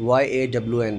YAWN।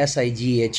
SIGH,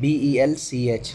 BELCH।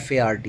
FART।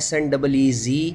SNEEZE,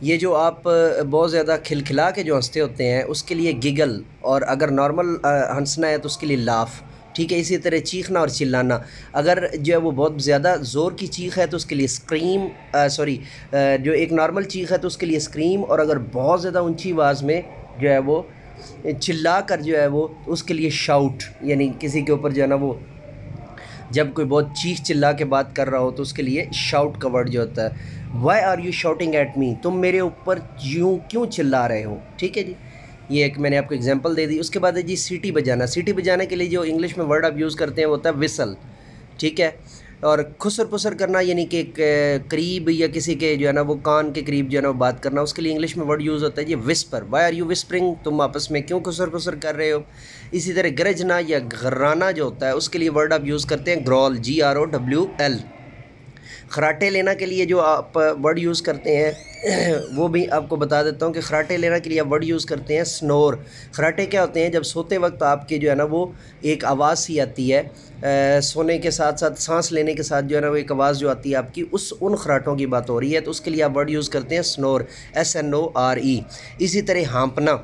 یہ جو آپ بہت زیادہ کھلکھلا کے جو ہنستے ہوتے ہیں اس کے لیے گگل، اور اگر نارمل ہنسنا ہے تو اس کے لیے لاف، ٹھیک ہے. اسی طرح چیخنا اور چلانا، اگر جو ہے وہ بہت زیادہ زور کی چیخ ہے تو اس کے لیے اسکریم، جو ایک نارمل چیخ ہے تو اس کے لیے اسکریم، اور اگر بہت زیادہ اونچی آواز میں جو ہے وہ چلا کر جو ہے وہ اس کے لیے شاؤٹ، یعنی کسی کے اوپر جو ہے نا وہ جب کوئی بہت چیخ چلا کے بات کر رہا ہو تو اس کے لیے شاؤٹ کا ورڈ جو ہوتا ہے. Why are you shouting at me, تم میرے اوپر یوں کیوں چلا رہے ہو، ٹھیک ہے جی. یہ ایک میں نے آپ کو اگزامپل دے دی. اس کے بعد ہے جی سیٹی بجانا. سیٹی بجانے کے لیے جو انگلش میں ورڈ آپ یوز کرتے ہیں وہ ہوتا ہے وسل، ٹھیک ہے. اور خسر پسر کرنا یعنی کہ قریب یا کسی کے جو ہے نا وہ کان کے قریب جو ہے نا وہ بات کرنا، اس کے لیے انگلش میں ورڈ یوز ہوتا ہے جی whisper. Why are you whispering, تم آپس میں کیوں خسر پسر کر رہے ہو. اسی طرح گرجنا یا غرانا جو ہوتا ہے اس کے لیے ورڈ آپ یوز کرتے ہیں گرول، GROWL. خراٹے لینا کے لیے جو آپ ورڈ یوز کرتے ہیں وہ بھی آپ کو بتا دیتا ہوں کہ خراٹے لینا کے لیے آپ ورڈ یوز کرتے ہیں سنور. خراٹے کیا ہوتے ہیں؟ جب سوتے وقت آپ کے جو ہے نا وہ ایک آواز سی آتی ہے، سونے کے ساتھ ساتھ سانس لینے کے ساتھ جو ہے نا وہ ایک آواز جو آتی ہے آپ کی، ان خراٹوں کی بات ہو رہی ہے، تو اس کے لیے آپ ورڈ یوز کرتے ہیں سنور، SNORE. اسی طرح ہانپنا.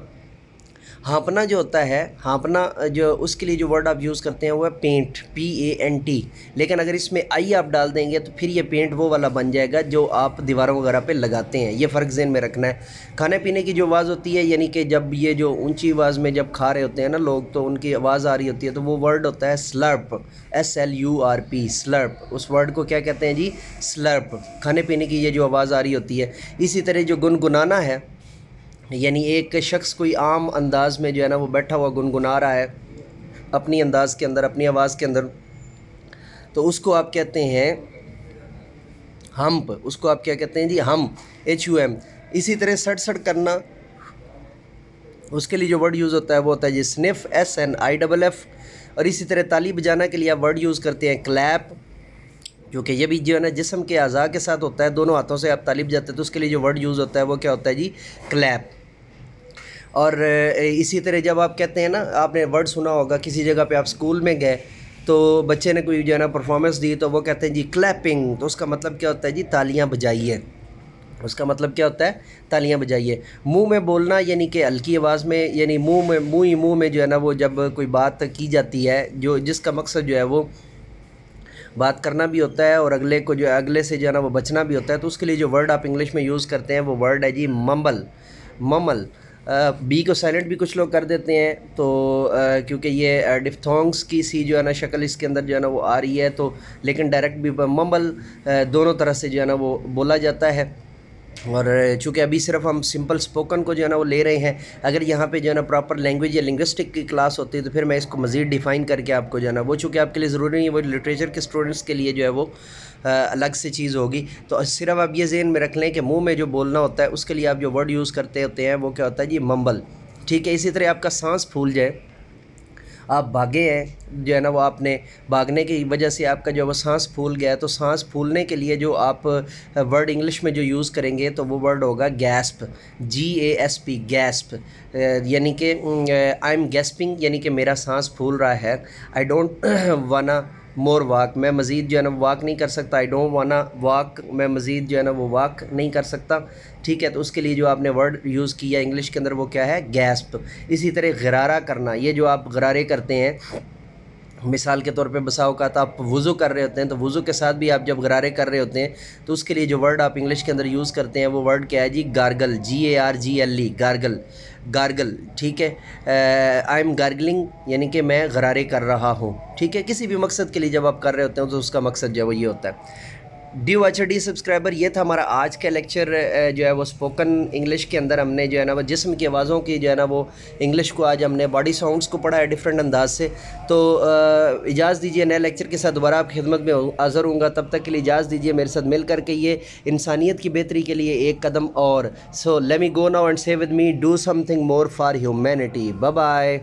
ہانپنا جو ہوتا ہے، ہانپنا جو اس کے لیے جو ورڈ آپ یوز کرتے ہیں وہ ہے پینٹ، PANT. لیکن اگر اس میں آئی آپ ڈال دیں گے تو پھر یہ پینٹ وہ والا بن جائے گا جو آپ دیواروں وغیرہ پہ لگاتے ہیں. یہ فرق ذہن میں رکھنا ہے. کھانے پینے کی جو آواز ہوتی ہے، یعنی کہ جب یہ جو اونچی آواز میں جب کھا رہے ہوتے ہیں نا لوگ تو ان کی آواز آ رہی ہوتی ہے، تو وہ ورڈ ہوتا ہے سلرپ، SLURP، سلرپ. اس ورڈ کو کیا کہتے ہیں جی؟ سلرپ. کھانے پینے کی یہ جو آواز آ رہی ہوتی ہے. اسی طرح جو گنگنانا ہے، یعنی ایک شخص کوئی عام انداز میں جو ہے نا وہ بیٹھا ہوا گنگنا رہا ہے اپنی انداز کے اندر، اپنی آواز کے اندر، تو اس کو آپ کہتے ہیں ہمپ. اس کو آپ کیا کہتے ہیں جی؟ ہم، HUM. اسی طرح سڑ سڑ کرنا، اس کے لیے جو ورڈ یوز ہوتا ہے وہ ہوتا ہے جی سنف، SNIFF. اور اسی طرح تالی بجانا کے لیے آپ ورڈ یوز کرتے ہیں کلیپ، کیونکہ یہ بھی جو ہے نا جسم کے اعضاء کے ساتھ ہوتا ہے، دونوں ہاتھوں سے آپ تالی بجاتے ہیں تو اس کے لیے جو ورڈ یوز ہوتا ہے وہ کیا ہوتا ہے جی؟ کلیپ. اور اسی طرح جب آپ کہتے ہیں نا، آپ نے ورڈ سنا ہوگا کسی جگہ پہ آپ سکول میں گئے تو بچے نے کوئی جو ہے نا پرفارمنس دی تو وہ کہتے ہیں جی کلیپنگ. تو اس کا مطلب کیا ہوتا ہے جی؟ تالیاں بجائیے. اس کا مطلب کیا ہوتا ہے؟ تالیاں بجائیے. منہ میں بولنا یعنی کہ ہلکی آواز میں، یعنی منہ میں جو ہے نا وہ جب کوئی بات کی جاتی ہے جس کا مقصد جو ہے وہ بات کرنا بھی ہوتا ہے اور اگلے کو جو ہے اگلے سے جو ہے نا وہ بچنا بھی ہوتا ہے، تو اس کے لیے جو ورڈ آپ انگلش میں یوز کرتے ہیں وہ ورڈ ہے جی ممل. بی کو سائلنٹ بھی کچھ لوگ کر دیتے ہیں تو کیونکہ یہ ڈفتھونگس کی سی جو ہے نا شکل اس کے اندر جو ہے نا وہ آ رہی ہے، تو لیکن ڈائریکٹ بھی ممل دونوں طرح سے جو ہے نا وہ بولا جاتا ہے. اور چونکہ ابھی صرف ہم سمپل سپوکن کو جو ہے نا وہ لے رہے ہیں، اگر یہاں پہ جو ہے نا پراپر لینگویج یا لنگوسٹک کی کلاس ہوتی ہے تو پھر میں اس کو مزید ڈیفائن کر کے آپ کو جو ہے نا وہ، چونکہ آپ کے لیے ضروری نہیں ہے، وہ لٹریچر کے اسٹوڈنٹس کے لیے جو ہے وہ الگ سے چیز ہوگی. تو صرف آپ یہ ذہن میں رکھ لیں کہ منہ میں جو بولنا ہوتا ہے اس کے لیے آپ جو ورڈ یوز کرتے ہوتے ہیں وہ کیا ہوتا ہے جی؟ ممبل. ٹھیک ہے. اسی طرح آپ کا سانس پھول جائے، آپ بھاگے ہیں جو ہے نا وہ، آپ نے بھاگنے کی وجہ سے آپ کا جو ہے وہ سانس پھول گیا ہے، تو سانس پھولنے کے لیے جو آپ ورڈ انگلش میں جو یوز کریں گے تو وہ ورڈ ہوگا گیسپ، GASP، گیسپ. یعنی کہ آئی ایم گیسپنگ، یعنی کہ میرا سانس پھول رہا ہے. آئی ڈونٹ وانا مور واک، میں مزید جو ہے نا واک نہیں کر سکتا. آئی ڈونٹ وانا واک، میں مزید جو ہے نا وہ واک نہیں کر سکتا. ٹھیک ہے. تو اس کے لیے جو آپ نے ورڈ یوز کیا انگلش کے اندر وہ کیا ہے؟ گیسپ. اسی طرح غرارہ کرنا، یہ جو آپ غرارے کرتے ہیں، مثال کے طور پہ بسا اوقات آپ وضو کر رہے ہوتے ہیں تو وضو کے ساتھ بھی آپ جب غرارے کر رہے ہوتے ہیں تو اس کے لیے جو ورڈ آپ انگلش کے اندر یوز کرتے ہیں وہ ورڈ کیا ہے جی؟ Gargle, GARGLE، gargle. ٹھیک ہے. آئی ایم گارگلنگ، یعنی کہ میں غرارے کر رہا ہوں. ٹھیک ہے. کسی بھی مقصد کے لیے جب آپ کر رہے ہوتے ہیں تو اس کا مقصد جو ہے وہ یہ ہوتا ہے. ڈیو HRD سبسکرائبر، یہ تھا ہمارا آج کا لیکچر جو ہے وہ اسپوکن انگلش کے اندر ہم نے جو ہے نا وہ جسم کی آوازوں کی جو ہے نا وہ انگلش کو آج ہم نے باڈی ساؤنڈز کو پڑھا ہے ڈیفرنٹ انداز سے. تو اجازت دیجیے نئے لیکچر کے ساتھ دوبارہ آپ کی خدمت میں حاضر ہوں گا. تب تک کے لیے اجازت دیجیے میرے ساتھ مل کر کے یہ انسانیت کی بہتری کے لیے ایک قدم اور. So let me go now and say with me do something more for humanity. Bye bye.